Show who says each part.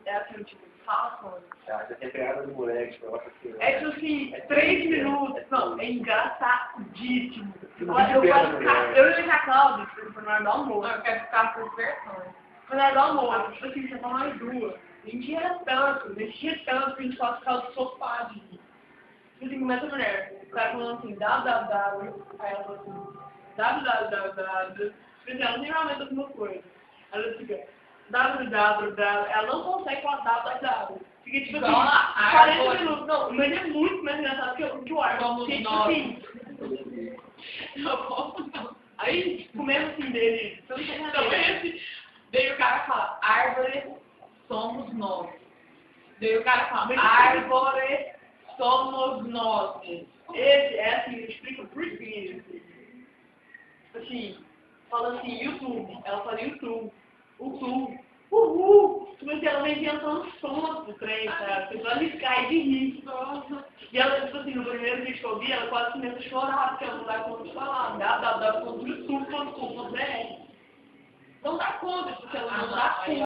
Speaker 1: é assim, tipo, fala Sônia.
Speaker 2: Ah, já tem pegada do moleque, negócio assim.
Speaker 1: É tipo assim, 3 minutos. Não, é engraçadíssimo. Eu e a Cláudia, tipo, na hora do almoço.
Speaker 3: Eu quero ficar por versões.
Speaker 1: Na hora do almoço, tipo assim, você toma mais duas. A gente ria tanto, que a gente quase ficava do sofá de rir. Tipo assim, começa a mulher, o cara falando assim, www, aí ela falou assim, www, tipo assim, ela não tem realmente alguma coisa. Ela fica, www, ela não consegue falar www. Fica tipo
Speaker 3: Igual
Speaker 1: assim,
Speaker 3: a
Speaker 1: 40
Speaker 3: Árvore.
Speaker 1: minutos, não, mas é muito mais engraçado que o ar.
Speaker 3: Somos
Speaker 1: Porque, tipo
Speaker 3: nós.
Speaker 1: assim,
Speaker 3: Não posso não.
Speaker 1: aí, tipo, mesmo assim dele, você não tem nada a
Speaker 3: Então,
Speaker 1: ver.
Speaker 3: esse, daí o cara fala, árvore somos nós. Daí o cara fala, árvore somos nós.
Speaker 1: Esse é assim, explica por quê. Tipo assim, fala assim, YouTube, ela fala YouTube, Tipo assim, ela vem inventando sons pro trem, sabe? Você vai me cair de rir. E ela, tipo assim, no primeiro vídeo que eu vi, ela quase começa a chorar, porque ela não dá conta de falar, www.youtube.com.br. Não dá conta, porque ela não dá conta.